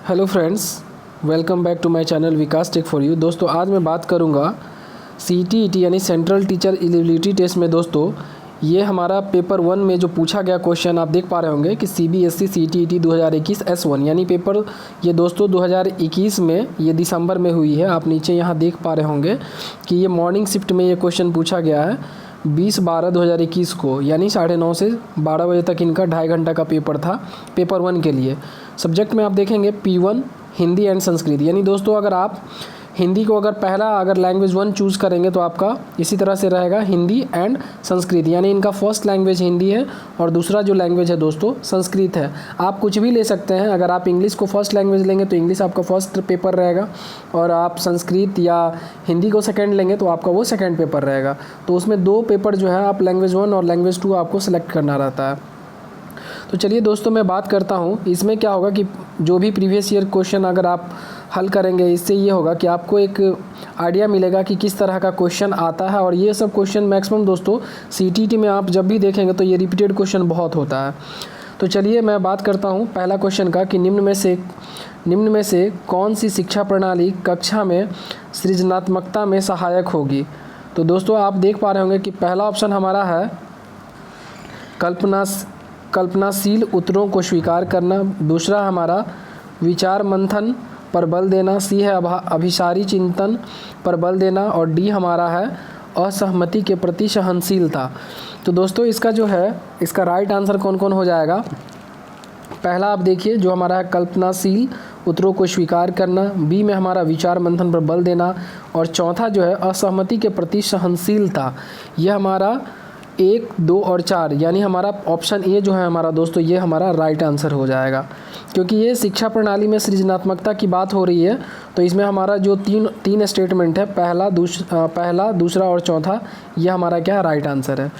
Hello friends, welcome back to my channel Vikas tech for you. दोस्तों आज मैं बात करूंगा CTET यानी सेंट्रल टीचर एलिजिबिलिटी टेस्ट में। दोस्तों ये हमारा पेपर 1 में जो पूछा गया क्वेश्चन आप देख पा रहे होंगे कि CBSE CTET 2021 S1 यानी पेपर ये दोस्तों 2021 में ये दिसंबर में हुई है। आप नीचे यहाँ देख पा रहे होंगे कि ये मॉर्निंग शिफ्ट में ये क्वेश्चन पूछा गया है 20/12/2021 को, यानी 9:30 से 12 बजे तक इनका 2.5 घंटा का पेपर था पेपर 1 के लिए। सब्जेक्ट में आप देखेंगे P1 हिंदी एंड संस्कृत। यानी दोस्तों अगर आप हिंदी को अगर लैंग्वेज 1 चूज़ करेंगे तो आपका इसी तरह से रहेगा हिंदी एंड संस्कृत। यानी इनका फर्स्ट लैंग्वेज हिंदी है और दूसरा जो लैंग्वेज है दोस्तों संस्कृत है। आप कुछ भी ले सकते हैं। अगर आप इंग्लिश को फर्स्ट लैंग्वेज लेंगे तो इंग्लिश आपका फर्स्ट पेपर रहेगा, और आप संस्कृत या हिंदी को सेकेंड लेंगे तो आपका वो सेकेंड पेपर रहेगा। तो उसमें 2 पेपर जो है आप लैंग्वेज 1 और लैंग्वेज 2 आपको सेलेक्ट करना रहता है। तो चलिए दोस्तों मैं बात करता हूँ इसमें क्या होगा कि जो भी प्रीवियस ईयर क्वेश्चन अगर आप हल करेंगे, इससे ये होगा कि आपको एक आइडिया मिलेगा कि किस तरह का क्वेश्चन आता है। और ये सब क्वेश्चन मैक्सिमम दोस्तों CTET में आप जब भी देखेंगे तो ये रिपीटेड क्वेश्चन बहुत होता है। तो चलिए मैं बात करता हूँ पहला क्वेश्चन का कि निम्न में से कौन सी शिक्षा प्रणाली कक्षा में सृजनात्मकता में सहायक होगी। तो दोस्तों आप देख पा रहे होंगे कि पहला ऑप्शन हमारा है कल्पनाशील उत्तरों को स्वीकार करना, दूसरा हमारा विचार मंथन पर बल देना, सी है अभिसारी चिंतन पर बल देना, और डी हमारा है असहमति के प्रति सहनशीलता। तो दोस्तों इसका जो है इसका राइट आंसर कौन कौन हो जाएगा। पहला आप देखिए जो हमारा है कल्पनाशील उत्तरों को स्वीकार करना, बी में हमारा विचार मंथन पर बल देना, और चौथा जो है असहमति के प्रति सहनशीलता। यह हमारा 1, 2 और 4 यानी हमारा ऑप्शन ए जो है हमारा दोस्तों ये हमारा राइट आंसर हो जाएगा। क्योंकि ये शिक्षा प्रणाली में सृजनात्मकता की बात हो रही है तो इसमें हमारा जो तीन स्टेटमेंट है पहला, दूसरा और चौथा, ये हमारा क्या है राइट आंसर है।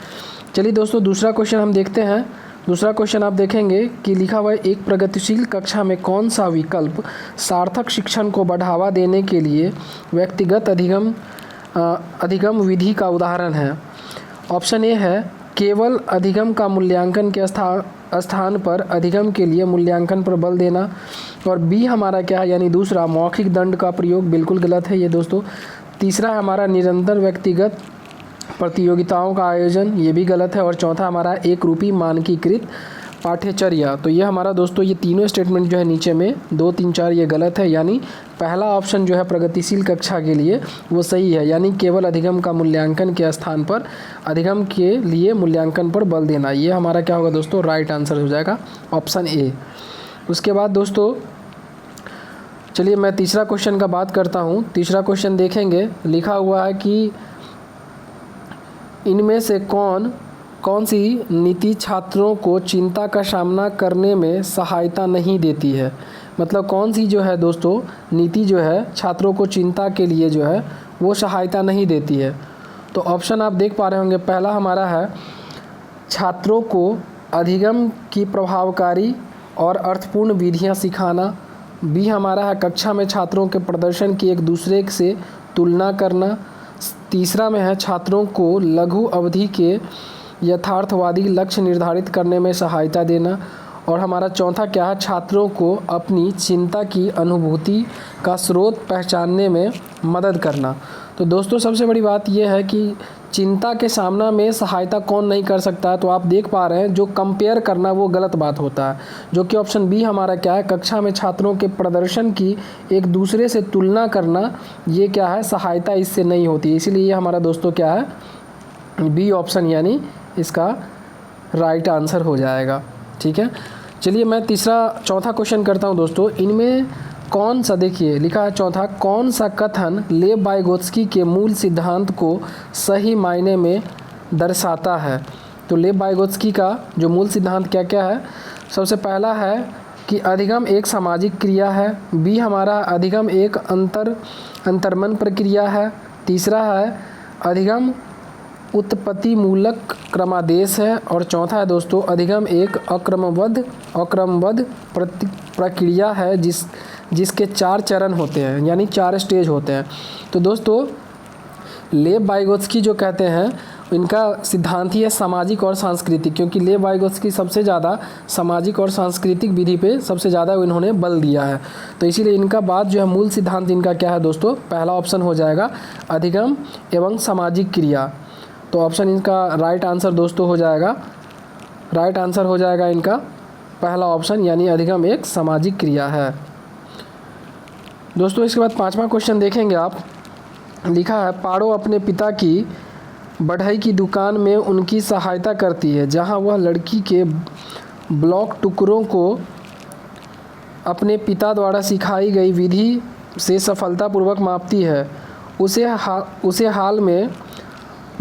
चलिए दोस्तों दूसरा क्वेश्चन हम देखते हैं। दूसरा क्वेश्चन आप देखेंगे कि लिखा हुआ है एक प्रगतिशील कक्षा में कौन सा विकल्प सार्थक शिक्षण को बढ़ावा देने के लिए व्यक्तिगत अधिगम विधि का उदाहरण है। ऑप्शन ए है केवल अधिगम का मूल्यांकन के स्थान पर अधिगम के लिए मूल्यांकन पर बल देना, और बी हमारा क्या है यानी दूसरा मौखिक दंड का प्रयोग, बिल्कुल गलत है ये दोस्तों। तीसरा है हमारा निरंतर व्यक्तिगत प्रतियोगिताओं का आयोजन, ये भी गलत है। और चौथा हमारा एक रूपी मानकीकृत पाठ्यचर्या। तो ये हमारा दोस्तों ये तीनों स्टेटमेंट जो है नीचे में 2, 3, 4 ये गलत है। यानी पहला ऑप्शन जो है प्रगतिशील कक्षा के लिए वो सही है, यानी केवल अधिगम का मूल्यांकन के स्थान पर अधिगम के लिए मूल्यांकन पर बल देना। ये हमारा क्या होगा दोस्तों राइट आंसर हो जाएगा ऑप्शन ए। उसके बाद दोस्तों चलिए मैं तीसरा क्वेश्चन का बात करता हूँ। तीसरा क्वेश्चन देखेंगे लिखा हुआ है कि इनमें से कौन सी नीति छात्रों को चिंता का सामना करने में सहायता नहीं देती है। मतलब कौन सी जो है दोस्तों नीति जो है छात्रों को चिंता के लिए जो है वो सहायता नहीं देती है। तो ऑप्शन आप देख पा रहे होंगे पहला हमारा है छात्रों को अधिगम की प्रभावकारी और अर्थपूर्ण विधियां सिखाना, बी हमारा है कक्षा में छात्रों के प्रदर्शन की एक दूसरे से तुलना करना, तीसरा में है छात्रों को लघु अवधि के यथार्थवादी लक्ष्य निर्धारित करने में सहायता देना, और हमारा चौथा क्या है छात्रों को अपनी चिंता की अनुभूति का स्रोत पहचानने में मदद करना। तो दोस्तों सबसे बड़ी बात यह है कि चिंता के सामना में सहायता कौन नहीं कर सकता है। तो आप देख पा रहे हैं जो कंपेयर करना वो गलत बात होता है, जो कि ऑप्शन बी हमारा क्या है कक्षा में छात्रों के प्रदर्शन की एक दूसरे से तुलना करना, ये क्या है सहायता इससे नहीं होती। इसीलिए ये हमारा दोस्तों क्या है बी ऑप्शन यानी इसका राइट आंसर हो जाएगा। ठीक है, चलिए मैं चौथा क्वेश्चन करता हूं दोस्तों। इनमें कौन सा, देखिए लिखा है चौथा, कौन सा कथन लेव वाइगोत्स्की के मूल सिद्धांत को सही मायने में दर्शाता है। तो लेव वाइगोत्स्की का जो मूल सिद्धांत क्या क्या है। सबसे पहला है कि अधिगम एक सामाजिक क्रिया है, बी हमारा अधिगम एक अंतर्मन प्रक्रिया है, तीसरा है अधिगम उत्पत्ति मूलक क्रमादेश है, और चौथा है दोस्तों अधिगम एक अक्रमबद्ध प्रक्रिया है जिसके 4 चरण होते हैं यानी 4 स्टेज होते हैं। तो दोस्तों लेव वाइगोत्स्की जो कहते हैं इनका सिद्धांत ही है सामाजिक और सांस्कृतिक, क्योंकि लेव वाइगोत्स्की सबसे ज़्यादा सामाजिक और सांस्कृतिक विधि पे सबसे ज़्यादा इन्होंने बल दिया है। तो इसीलिए इनका बात जो है मूल सिद्धांत इनका क्या है दोस्तों, पहला ऑप्शन हो जाएगा अधिगम एवं सामाजिक क्रिया। तो ऑप्शन इनका राइट आंसर दोस्तों हो जाएगा, राइट आंसर हो जाएगा इनका पहला ऑप्शन, यानी अधिगम एक सामाजिक क्रिया है। दोस्तों इसके बाद पाँचवा क्वेश्चन देखेंगे आप, लिखा है पारो अपने पिता की बढ़ई की दुकान में उनकी सहायता करती है, जहां वह लड़की के ब्लॉक टुकड़ों को अपने पिता द्वारा सिखाई गई विधि से सफलतापूर्वक मापती है। उसे हाल में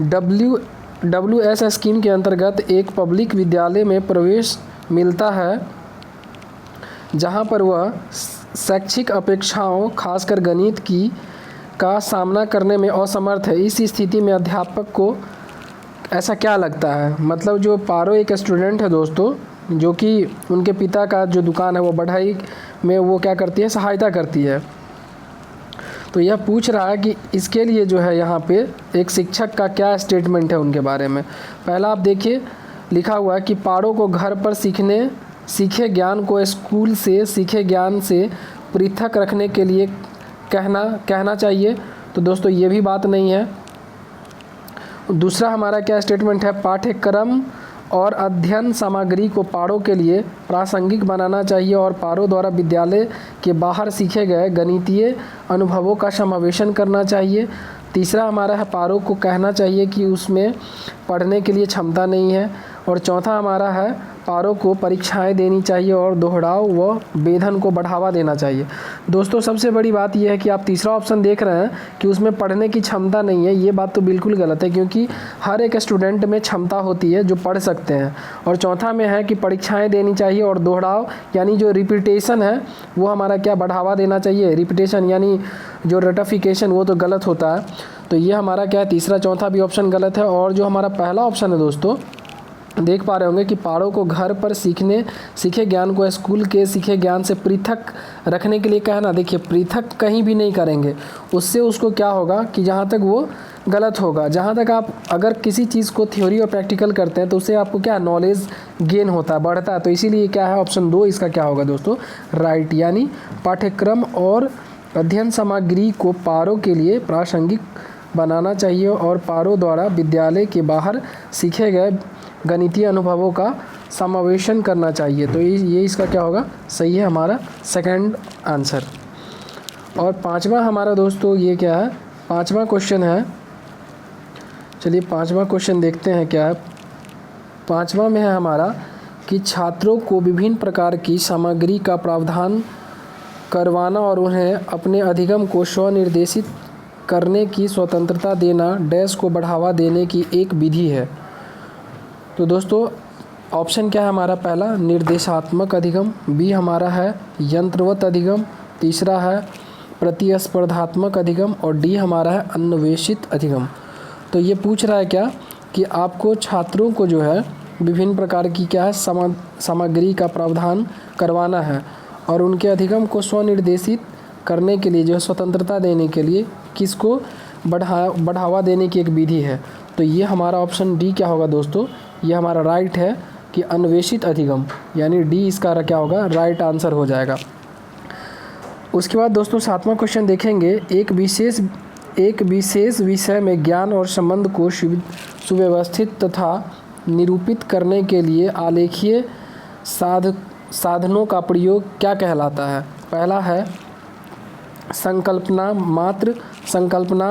WS स्कीम के अंतर्गत एक पब्लिक विद्यालय में प्रवेश मिलता है, जहां पर वह शैक्षिक अपेक्षाओं खासकर गणित का सामना करने में असमर्थ है। इस स्थिति में अध्यापक को ऐसा क्या लगता है, मतलब जो पारो एक स्टूडेंट है दोस्तों, जो कि उनके पिता का जो दुकान है वो बढ़ाई में वो क्या करती है, सहायता करती है। तो यह पूछ रहा है कि इसके लिए जो है यहाँ पे एक शिक्षक का क्या स्टेटमेंट है उनके बारे में। पहला आप देखिए, लिखा हुआ है कि पारो को घर पर सीखे ज्ञान को स्कूल से सीखे ज्ञान से पृथक रखने के लिए कहना चाहिए। तो दोस्तों ये भी बात नहीं है। दूसरा हमारा क्या स्टेटमेंट है, पाठ्यक्रम और अध्ययन सामग्री को पारो के लिए प्रासंगिक बनाना चाहिए और पारो द्वारा विद्यालय के बाहर सीखे गए गणितीय अनुभवों का समावेशन करना चाहिए। तीसरा हमारा है, पारो को कहना चाहिए कि उसमें पढ़ने के लिए क्षमता नहीं है। और चौथा हमारा है, पारो को परीक्षाएं देनी चाहिए और दोहराव व वेधन को बढ़ावा देना चाहिए। दोस्तों सबसे बड़ी बात यह है कि आप तीसरा ऑप्शन देख रहे हैं कि उसमें पढ़ने की क्षमता नहीं है, ये बात तो बिल्कुल गलत है, क्योंकि हर एक स्टूडेंट में क्षमता होती है जो पढ़ सकते हैं। और चौथा में है कि परीक्षाएं देनी चाहिए और दोहराव यानी जो रिपीटेशन है वो हमारा क्या बढ़ावा देना चाहिए। रिपीटेशन यानी जो रटिफिकेशन वो तो गलत होता है। तो ये हमारा क्या है, तीसरा चौथा भी ऑप्शन गलत है। और जो हमारा पहला ऑप्शन है दोस्तों, देख पा रहे होंगे कि पारो को घर पर सीखे ज्ञान को स्कूल के सीखे ज्ञान से पृथक रखने के लिए कहना। देखिए पृथक कहीं भी नहीं करेंगे, उससे उसको क्या होगा कि जहाँ तक वो गलत होगा। जहाँ तक आप अगर किसी चीज़ को थ्योरी और प्रैक्टिकल करते हैं तो उससे आपको क्या नॉलेज गेन होता है, बढ़ता है। तो इसीलिए क्या है, ऑप्शन 2 इसका क्या होगा दोस्तों, राइट, यानी पाठ्यक्रम और अध्ययन सामग्री को पारो के लिए प्रासंगिक बनाना चाहिए और पारो द्वारा विद्यालय के बाहर सीखे गए गणितीय अनुभवों का समावेशन करना चाहिए। तो ये इसका क्या होगा, सही है हमारा सेकंड आंसर। और पांचवा हमारा दोस्तों ये क्या है, पांचवा क्वेश्चन है। चलिए पांचवा क्वेश्चन देखते हैं क्या है। पांचवा में है हमारा कि छात्रों को विभिन्न प्रकार की सामग्री का प्रावधान करवाना और उन्हें अपने अधिगम को स्वनिर्देशित करने की स्वतंत्रता देना डैश को बढ़ावा देने की एक विधि है। तो दोस्तों ऑप्शन क्या है हमारा, पहला निर्देशात्मक अधिगम, बी हमारा है यंत्रवत अधिगम, तीसरा है प्रतिस्पर्धात्मक अधिगम और डी हमारा है अन्वेषित अधिगम। तो ये पूछ रहा है क्या कि आपको छात्रों को जो है विभिन्न प्रकार की क्या है सामग्री का प्रावधान करवाना है और उनके अधिगम को स्वनिर्देशित करने के लिए जो है स्वतंत्रता देने के लिए किसको बढ़ावा देने की एक विधि है। तो ये हमारा ऑप्शन डी क्या होगा दोस्तों, ये हमारा राइट है कि अन्वेषित अधिगम, यानी डी इसका क्या होगा, राइट आंसर हो जाएगा। उसके बाद दोस्तों सातवां क्वेश्चन देखेंगे, एक विशेष विषय में ज्ञान और संबंध को सुव्यवस्थित तथा निरूपित करने के लिए आलेखीय साधनों का प्रयोग क्या कहलाता है। पहला है संकल्पना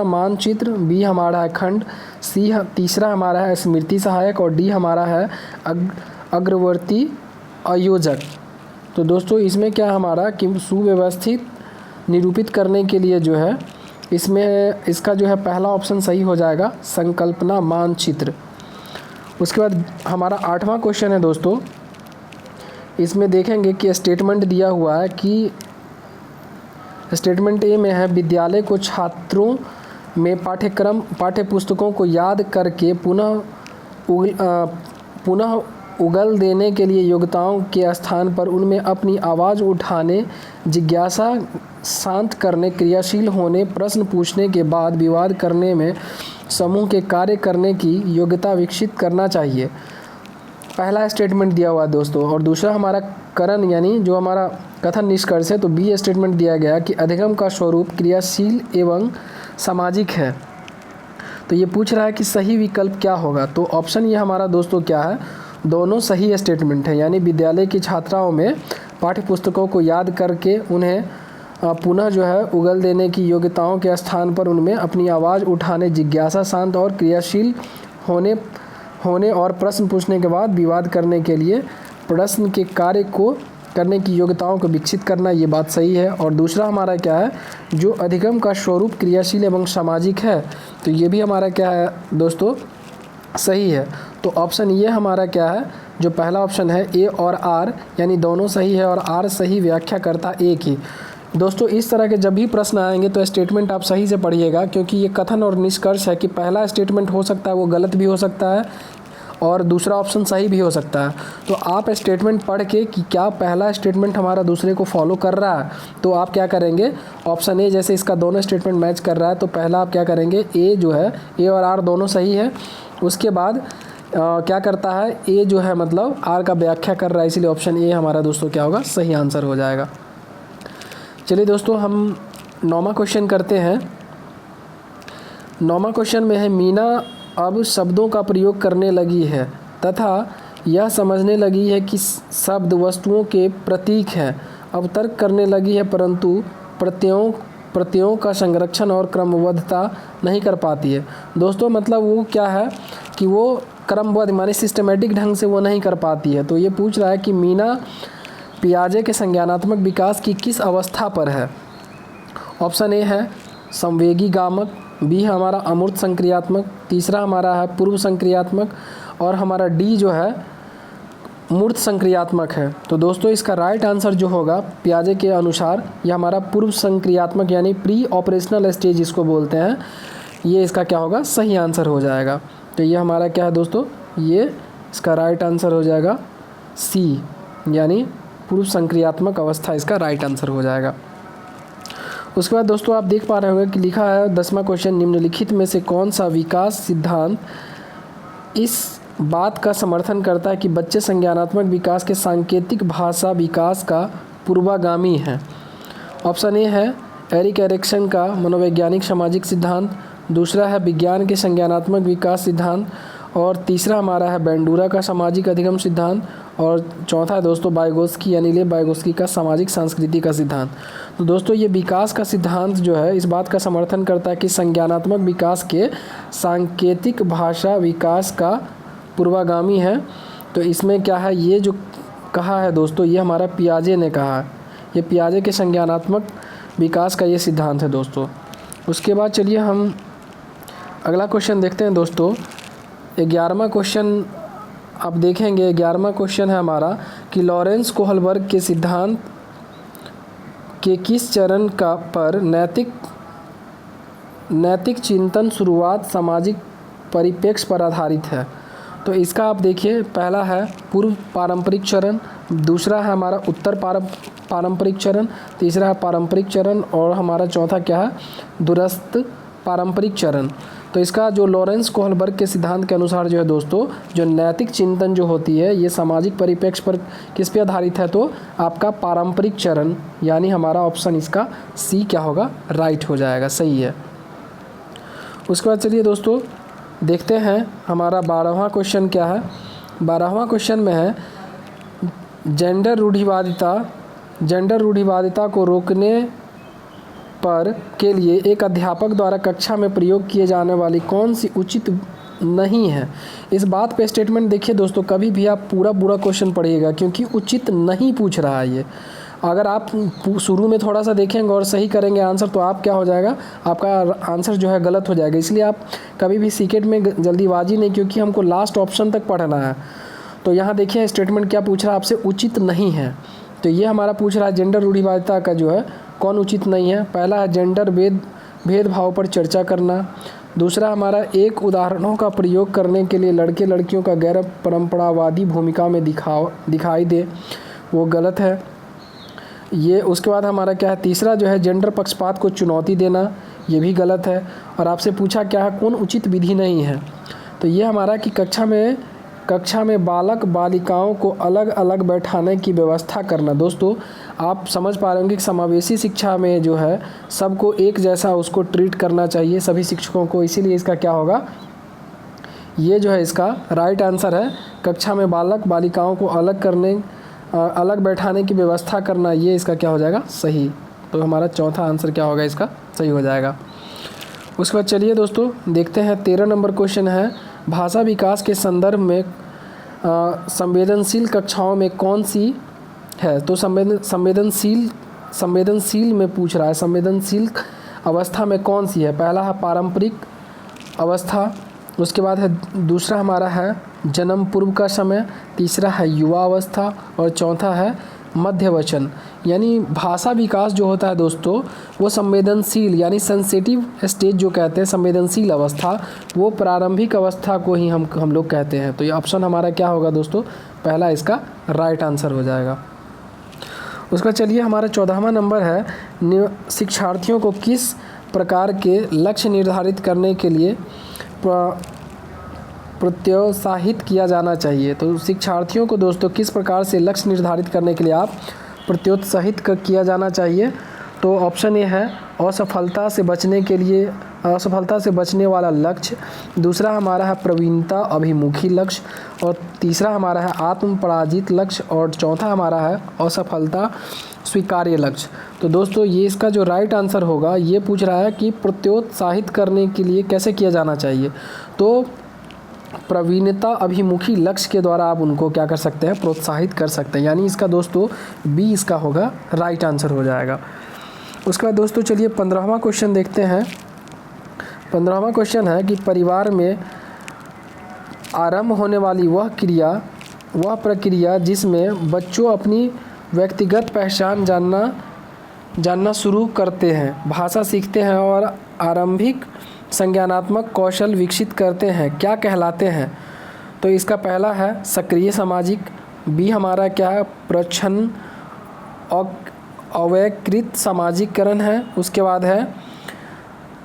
मानचित्र, बी हमारा है खंड, सी तीसरा हमारा है स्मृति सहायक और डी हमारा है अग्रवर्ती आयोजक। तो दोस्तों इसमें क्या हमारा कि सुव्यवस्थित निरूपित करने के लिए जो है इसमें इसका जो है पहला ऑप्शन सही हो जाएगा, संकल्पना मानचित्र। उसके बाद हमारा आठवां क्वेश्चन है दोस्तों, इसमें देखेंगे कि स्टेटमेंट दिया हुआ है कि स्टेटमेंट ए में है विद्यालय को छात्रों में पाठ्यपुस्तकों को याद करके पुनः उगल देने के लिए योग्यताओं के स्थान पर उनमें अपनी आवाज़ उठाने, जिज्ञासा शांत करने, क्रियाशील होने, प्रश्न पूछने के बाद विवाद करने में समूह के कार्य करने की योग्यता विकसित करना चाहिए। पहला स्टेटमेंट दिया हुआ है दोस्तों। और दूसरा हमारा करण यानी जो हमारा कथन निष्कर्ष है, तो बी स्टेटमेंट दिया गया कि अधिगम का स्वरूप क्रियाशील एवं सामाजिक है। तो ये पूछ रहा है कि सही विकल्प क्या होगा। तो ऑप्शन ये हमारा दोस्तों क्या है, दोनों सही स्टेटमेंट है। यानी विद्यालय की छात्राओं में पाठ्य पुस्तकों को याद करके उन्हें पुनः जो है उगल देने की योग्यताओं के स्थान पर उनमें अपनी आवाज़ उठाने, जिज्ञासा शांत और क्रियाशील होने और प्रश्न पूछने के बाद विवाद करने के लिए प्रश्न के कार्य को करने की योग्यताओं को विकसित करना, ये बात सही है। और दूसरा हमारा क्या है, जो अधिगम का स्वरूप क्रियाशील एवं सामाजिक है, तो ये भी हमारा क्या है दोस्तों, सही है। तो ऑप्शन ये हमारा क्या है, जो पहला ऑप्शन है ए और आर, यानी दोनों सही है और आर सही व्याख्या करता एक ही। दोस्तों इस तरह के जब भी प्रश्न आएंगे तो स्टेटमेंट आप सही से पढ़िएगा, क्योंकि ये कथन और निष्कर्ष है कि पहला स्टेटमेंट हो सकता है वो गलत भी हो सकता है और दूसरा ऑप्शन सही भी हो सकता है। तो आप स्टेटमेंट पढ़ के कि क्या पहला स्टेटमेंट हमारा दूसरे को फॉलो कर रहा है, तो आप क्या करेंगे, ऑप्शन ए जैसे इसका दोनों स्टेटमेंट मैच कर रहा है, तो पहला आप क्या करेंगे, ए जो है, ए और आर दोनों सही है। उसके बाद क्या करता है, ए जो है मतलब आर का व्याख्या कर रहा है, इसलिए ऑप्शन ए हमारा दोस्तों क्या होगा, सही आंसर हो जाएगा। चलिए दोस्तों हम 9वां क्वेश्चन करते हैं। 9वां क्वेश्चन में है, मीना अब शब्दों का प्रयोग करने लगी है तथा यह समझने लगी है कि शब्द वस्तुओं के प्रतीक हैं। अब तर्क करने लगी है परंतु प्रत्ययों का संरक्षण और क्रमबद्धता नहीं कर पाती है। दोस्तों मतलब वो क्या है कि वो क्रमबद्ध माने सिस्टमेटिक ढंग से वो नहीं कर पाती है। तो ये पूछ रहा है कि मीना पियाजे के संज्ञानात्मक विकास की किस अवस्था पर है। ऑप्शन ए है संवेगी गामक, बी हमारा अमूर्त संक्रियात्मक, तीसरा हमारा है पूर्व संक्रियात्मक और हमारा डी जो है मूर्त संक्रियात्मक है। तो दोस्तों इसका राइट आंसर जो होगा पियाजे के अनुसार यह हमारा पूर्व संक्रियात्मक यानी प्री ऑपरेशनल स्टेज इसको बोलते हैं, ये इसका क्या होगा, सही आंसर हो जाएगा। तो ये हमारा क्या है दोस्तों, ये इसका राइट आंसर हो जाएगा सी, यानी पूर्व संक्रियात्मक अवस्था इसका राइट आंसर हो जाएगा। उसके बाद दोस्तों आप देख पा रहे होंगे कि लिखा है 10वां क्वेश्चन, निम्नलिखित में से कौन सा विकास सिद्धांत इस बात का समर्थन करता है कि बच्चे संज्ञानात्मक विकास के सांकेतिक भाषा विकास का पूर्वागामी है। ऑप्शन ए है एरिक एरिक्सन का मनोवैज्ञानिक सामाजिक सिद्धांत, दूसरा है विज्ञान के संज्ञानात्मक विकास सिद्धांत और तीसरा हमारा है बेंडूरा का सामाजिक अधिगम सिद्धांत और चौथा है दोस्तों वाइगोत्स्की यानी लेव वाइगोत्स्की का सामाजिक संस्कृति का सिद्धांत। तो दोस्तों ये विकास का सिद्धांत जो है इस बात का समर्थन करता है कि संज्ञानात्मक विकास के सांकेतिक भाषा विकास का पूर्वागामी है। तो इसमें क्या है, ये जो कहा है दोस्तों ये हमारा पियाजे ने कहा है, ये पियाजे के संज्ञानात्मक विकास का ये सिद्धांत है दोस्तों। उसके बाद चलिए हम अगला क्वेश्चन देखते हैं दोस्तों। 11वां क्वेश्चन आप देखेंगे, 11वां क्वेश्चन है हमारा कि लॉरेंस कोहलबर्ग के सिद्धांत के किस चरण का पर नैतिक चिंतन शुरुआत सामाजिक परिप्रेक्ष्य पर आधारित है। तो इसका आप देखिए, पहला है पूर्व पारंपरिक चरण, दूसरा है हमारा उत्तर पारंपरिक चरण, तीसरा है पारंपरिक चरण और हमारा चौथा क्या है, दूरस्थ पारंपरिक चरण। तो इसका जो लॉरेंस कोहलबर्ग के सिद्धांत के अनुसार जो है दोस्तों, जो नैतिक चिंतन जो होती है ये सामाजिक परिप्रेक्ष्य पर किस पे आधारित है, तो आपका पारंपरिक चरण, यानी हमारा ऑप्शन इसका सी क्या होगा, राइट हो जाएगा, सही है। उसके बाद चलिए दोस्तों देखते हैं हमारा 12वां क्वेश्चन क्या है। 12वां क्वेश्चन में है जेंडर रूढ़िवादिता को रोकने पर के लिए एक अध्यापक द्वारा कक्षा में प्रयोग किए जाने वाली कौन सी उचित नहीं है। इस बात पे स्टेटमेंट देखिए दोस्तों, कभी भी आप पूरा क्वेश्चन पढ़िएगा क्योंकि उचित नहीं पूछ रहा है ये। अगर आप शुरू में थोड़ा सा देखेंगे और सही करेंगे आंसर तो आप क्या हो जाएगा, आपका आंसर जो है गलत हो जाएगा। इसलिए आप कभी भी सीकेट में जल्दीबाजी नहीं, क्योंकि हमको लास्ट ऑप्शन तक पढ़ना है। तो यहाँ देखिए स्टेटमेंट क्या पूछ रहा है आपसे, उचित नहीं है। तो ये हमारा पूछ रहा है जेंडर रूढ़िवादिता का जो है कौन उचित नहीं है। पहला है जेंडर भेदभाव पर चर्चा करना, दूसरा हमारा एक उदाहरणों का प्रयोग करने के लिए लड़के लड़कियों का गैर परंपरावादी भूमिका में दिखाई दे, वो गलत है ये। उसके बाद हमारा क्या है, तीसरा जो है जेंडर पक्षपात को चुनौती देना, ये भी गलत है। और आपसे पूछा क्या है, कौन उचित विधि नहीं है, तो ये हमारा कि कक्षा में बालक बालिकाओं को अलग अलग बैठाने की व्यवस्था करना। दोस्तों आप समझ पा रहे होंगे कि समावेशी शिक्षा में जो है सबको एक जैसा उसको ट्रीट करना चाहिए, सभी शिक्षकों को, इसीलिए इसका क्या होगा, ये जो है इसका राइट आंसर है। कक्षा में बालक बालिकाओं को अलग बैठाने की व्यवस्था करना, ये इसका क्या हो जाएगा, सही। तो हमारा चौथा आंसर क्या होगा, इसका सही हो जाएगा। उसके बाद चलिए दोस्तों देखते हैं 13 नंबर क्वेश्चन है, भाषा विकास के संदर्भ में संवेदनशील कक्षाओं में कौन सी है। तो संवेदनशील में पूछ रहा है, संवेदनशील अवस्था में कौन सी है। पहला है पारंपरिक अवस्था, उसके बाद है दूसरा हमारा है जन्म पूर्व का समय, तीसरा है युवा अवस्था और चौथा है मध्यवचन। यानी भाषा विकास जो होता है दोस्तों वो संवेदनशील यानी सेंसिटिव स्टेज जो कहते हैं, संवेदनशील अवस्था, वो प्रारंभिक अवस्था को ही हम लोग कहते हैं। तो ये ऑप्शन हमारा क्या होगा दोस्तों, पहला इसका राइट आंसर हो जाएगा। उसका चलिए हमारा 14वां नंबर है, शिक्षार्थियों को किस प्रकार के लक्ष्य निर्धारित करने के लिए प्रोत्साहित किया जाना चाहिए। तो शिक्षार्थियों को दोस्तों किस प्रकार से लक्ष्य निर्धारित करने के लिए आप प्रोत्साहित किया जाना चाहिए। तो ऑप्शन ए है असफलता से बचने वाला लक्ष्य, दूसरा हमारा है प्रवीणता अभिमुखी लक्ष्य और तीसरा हमारा है आत्म पराजित लक्ष्य और चौथा हमारा है असफलता स्वीकार्य लक्ष्य। तो दोस्तों ये इसका जो राइट आंसर होगा, ये पूछ रहा है कि प्रोत्साहित करने के लिए कैसे किया जाना चाहिए। तो प्रवीणता अभिमुखी लक्ष्य के द्वारा आप उनको क्या कर सकते हैं, प्रोत्साहित कर सकते हैं। यानी इसका दोस्तों बी इसका होगा, राइट आंसर हो जाएगा। उसके बाद दोस्तों चलिए 15वां क्वेश्चन देखते हैं। 15वां क्वेश्चन है कि परिवार में आरंभ होने वाली वह प्रक्रिया जिसमें बच्चों अपनी व्यक्तिगत पहचान जानना शुरू करते हैं, भाषा सीखते हैं और आरंभिक संज्ञानात्मक कौशल विकसित करते हैं, क्या कहलाते हैं। तो इसका पहला है सक्रिय सामाजिक, बी हमारा क्या है प्रच्छन्न अवैकृत सामाजिकरण है, उसके बाद है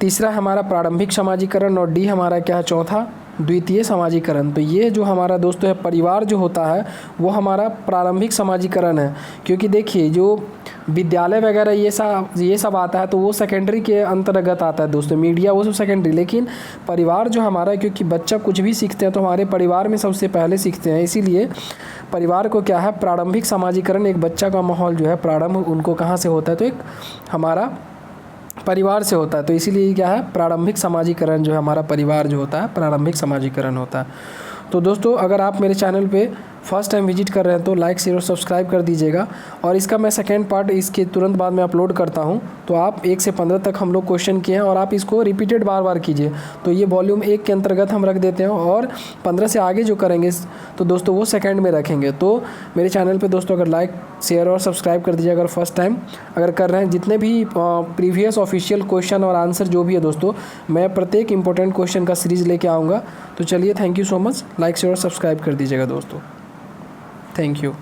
तीसरा हमारा प्रारंभिक सामाजिकरण और डी हमारा क्या है चौथा द्वितीय सामाजिकरण। तो ये जो हमारा दोस्तों है परिवार जो होता है वो हमारा प्रारंभिक सामाजिकरण है, क्योंकि देखिए जो विद्यालय वगैरह ये सब आता है तो वो सेकेंडरी के अंतर्गत आता है दोस्तों, मीडिया वो सब सेकेंडरी, लेकिन परिवार जो हमारा, क्योंकि बच्चा कुछ भी सीखते हैं तो हमारे परिवार में सबसे पहले सीखते हैं, इसीलिए परिवार को क्या है प्रारंभिक सामाजिकरण, एक बच्चा का माहौल जो है प्रारंभ उनको कहाँ से होता है, तो एक हमारा परिवार से होता है। तो इसीलिए क्या है प्रारंभिक सामाजिकरण जो है हमारा परिवार जो होता है प्रारंभिक सामाजिकरण होता है। तो दोस्तों अगर आप मेरे चैनल पे फर्स्ट टाइम विजिट कर रहे हैं तो लाइक शेयर और सब्सक्राइब कर दीजिएगा, और इसका मैं सेकेंड पार्ट इसके तुरंत बाद में अपलोड करता हूं। तो आप 1 से 15 तक हम लोग क्वेश्चन किए हैं और आप इसको रिपीटेड बार कीजिए। तो ये वॉल्यूम 1 के अंतर्गत हम रख देते हैं और 15 से आगे जो करेंगे तो दोस्तों वो सेकेंड में रखेंगे। तो मेरे चैनल पर दोस्तों अगर लाइक शेयर और सब्सक्राइब कर दीजिए अगर फर्स्ट टाइम अगर कर रहे हैं। जितने भी प्रीवियस ऑफिशियल क्वेश्चन और आंसर जो भी है दोस्तों, मैं प्रत्येक इंपॉर्टेंट क्वेश्चन का सीरीज़ लेके आऊँगा। तो चलिए thank you so much, like share और सब्सक्राइब कर दीजिएगा दोस्तों, थैंक यू।